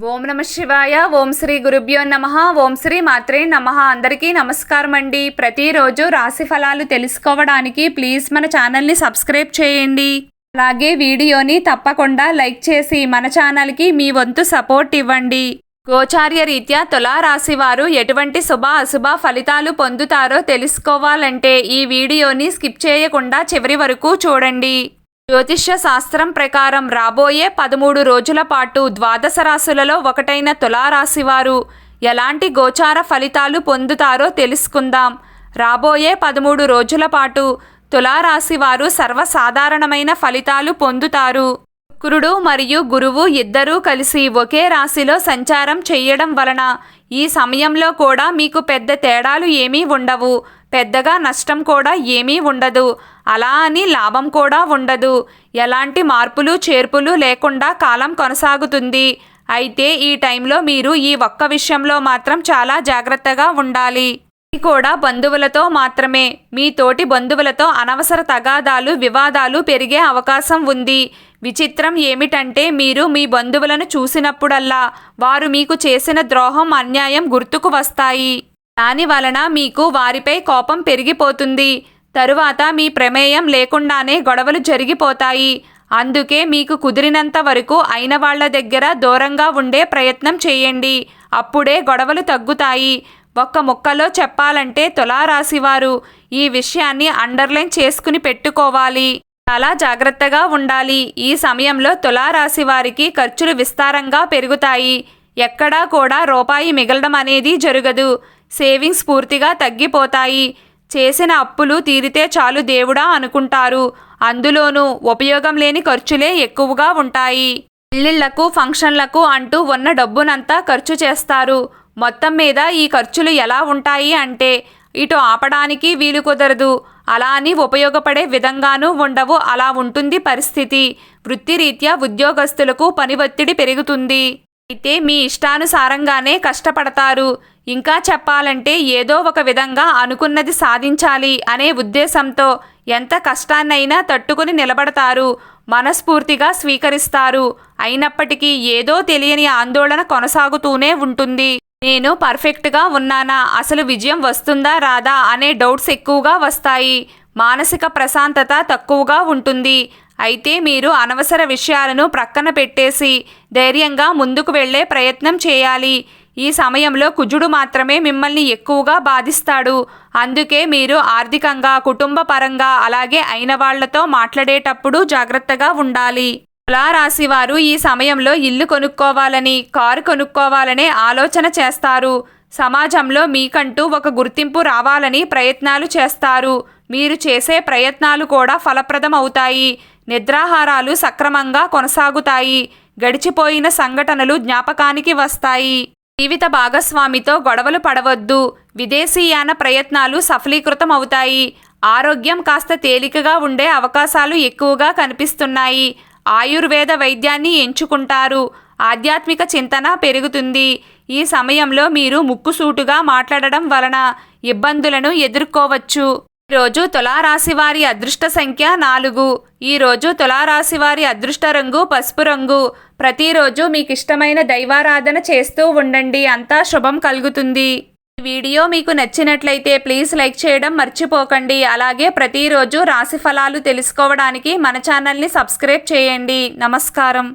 ఓం నమ శివాయ. ఓం శ్రీ గురుభ్యో నమః. ఓం శ్రీ మాత్రే నమః. అందరికీ నమస్కారం అండి. ప్రతిరోజు రాశి ఫలాలు తెలుసుకోవడానికి ప్లీజ్ మన ఛానల్ని సబ్స్క్రైబ్ చేయండి. అలాగే వీడియోని తప్పకుండా లైక్ చేసి మన ఛానల్కి మీ వంతు సపోర్ట్ ఇవ్వండి. గోచార్య రీత్యా తులారాశి వారు ఎటువంటి శుభ అశుభ ఫలితాలు పొందుతారో తెలుసుకోవాలంటే ఈ వీడియోని స్కిప్ చేయకుండా చివరి వరకు చూడండి. జ్యోతిష్య శాస్త్రం ప్రకారం రాబోయే 13 రోజుల పాటు ద్వాదశ రాశులలో ఒకటైన తులారాశి వారు ఎలాంటి గోచార ఫలితాలు పొందుతారో తెలుసుకుందాం. రాబోయే 13 రోజుల పాటు తులారాశి వారు సర్వసాధారణమైన ఫలితాలు పొందుతారు. శుక్రుడు మరియు గురువు ఇద్దరూ కలిసి ఒకే రాశిలో సంచారం చేయడం వలన ఈ సమయంలో కూడా మీకు పెద్ద తేడాలు ఏమీ ఉండవు. పెద్దగా నష్టం కూడా ఏమీ ఉండదు. అలా అని లాభం కూడా ఉండదు. ఎలాంటి మార్పులు చేర్పులు లేకుండా కాలం కొనసాగుతుంది. అయితే ఈ టైంలో మీరు ఈ ఒక్క విషయంలో మాత్రం చాలా జాగ్రత్తగా ఉండాలి. ఇది కూడా బంధువులతో మాత్రమే. మీ తోటి బంధువులతో అనవసర తగాదాలు వివాదాలు పెరిగే అవకాశం ఉంది. విచిత్రం ఏమిటంటే మీరు మీ బంధువులను చూసినప్పుడల్లా వారు మీకు చేసిన ద్రోహం అన్యాయం గుర్తుకు వస్తాయి. దాని వలన మీకు వారిపై కోపం పెరిగిపోతుంది. తరువాత మీ ప్రమేయం లేకుండానే గొడవలు జరిగిపోతాయి. అందుకే మీకు కుదిరినంత వరకు అయిన వాళ్ల దగ్గర దూరంగా ఉండే ప్రయత్నం చేయండి. అప్పుడే గొడవలు తగ్గుతాయి. ఒక్క ముక్కలో చెప్పాలంటే తులారాశివారు ఈ విషయాన్ని అండర్లైన్ చేసుకుని పెట్టుకోవాలి. చాలా జాగ్రత్తగా ఉండాలి. ఈ సమయంలో తులారాశి వారికి ఖర్చులు విస్తారంగా పెరుగుతాయి. ఎక్కడా కూడా రూపాయి మిగలడం అనేది జరగదు. సేవింగ్స్ పూర్తిగా తగ్గిపోతాయి. చేసిన అప్పులు తీరితే చాలు దేవుడా అనుకుంటారు. అందులోనూ ఉపయోగం లేని ఖర్చులే ఎక్కువగా ఉంటాయి. పెళ్లిళ్లకు ఫంక్షన్లకు అంటూ ఉన్న డబ్బునంతా ఖర్చు చేస్తారు. మొత్తం మీద ఈ ఖర్చులు ఎలా ఉంటాయి అంటే ఇటు ఆపడానికి వీలు కుదరదు, అలా అని ఉపయోగపడే విధంగానూ ఉండవు. అలా ఉంటుంది పరిస్థితి. వృత్తిరీత్యా ఉద్యోగస్తులకు పని ఒత్తిడి పెరుగుతుంది. అయితే మీ ఇష్టానుసారంగానే కష్టపడతారు. ఇంకా చెప్పాలంటే ఏదో ఒక విధంగా అనుకున్నది సాధించాలి అనే ఉద్దేశంతో ఎంత కష్టాన్నైనా తట్టుకుని నిలబడతారు. మనస్ఫూర్తిగా స్వీకరిస్తారు. అయినప్పటికీ ఏదో తెలియని ఆందోళన కొనసాగుతూనే ఉంటుంది. నేను పర్ఫెక్ట్గా ఉన్నానా, అసలు విజయం వస్తుందా రాదా అనే డౌట్స్ ఎక్కువగా వస్తాయి. మానసిక ప్రశాంతత తక్కువగా ఉంటుంది. అయితే మీరు అనవసర విషయాలను ప్రక్కన పెట్టేసి ధైర్యంగా ముందుకు వెళ్లే ప్రయత్నం చేయాలి. ఈ సమయంలో కుజుడు మాత్రమే మిమ్మల్ని ఎక్కువగా బాధిస్తాడు. అందుకే మీరు ఆర్థికంగా కుటుంబ పరంగా అలాగే అయిన వాళ్లతో మాట్లాడేటప్పుడు జాగ్రత్తగా ఉండాలి. తులారాశి వారు ఈ సమయంలో ఇల్లు కొనుక్కోవాలని కారు కొనుక్కోవాలనే ఆలోచన చేస్తారు. సమాజంలో మీకంటూ ఒక గుర్తింపు రావాలని ప్రయత్నాలు చేస్తారు. మీరు చేసే ప్రయత్నాలు కూడా ఫలప్రదం అవుతాయి. నిద్రాహారాలు సక్రమంగా కొనసాగుతాయి. గడిచిపోయిన సంఘటనలు జ్ఞాపకానికి వస్తాయి. జీవిత భాగస్వామితో గొడవలు పడవద్దు. విదేశీయాన ప్రయత్నాలు సఫలీకృతం అవుతాయి. ఆరోగ్యం కాస్త తేలికగా ఉండే అవకాశాలు ఎక్కువగా కనిపిస్తున్నాయి. ఆయుర్వేద వైద్యాన్ని ఎంచుకుంటారు. ఆధ్యాత్మిక చింతన పెరుగుతుంది. ఈ సమయంలో మీరు ముక్కుసూటుగా మాట్లాడడం వలన ఇబ్బందులను ఎదుర్కోవచ్చు. ఈరోజు తులారాశి వారి అదృష్ట సంఖ్య 4. ఈరోజు తులారాశి వారి అదృష్ట రంగు పసుపు రంగు. ప్రతిరోజు మీకు ఇష్టమైన దైవారాధన చేస్తూ ఉండండి. అంతా శుభం కలుగుతుంది. ఈ వీడియో మీకు నచ్చినట్లయితే ప్లీజ్ లైక్ చేయడం మర్చిపోకండి. అలాగే ప్రతిరోజు రాశి ఫలాలు తెలుసుకోవడానికి మన ఛానల్ని సబ్స్క్రైబ్ చేయండి. నమస్కారం.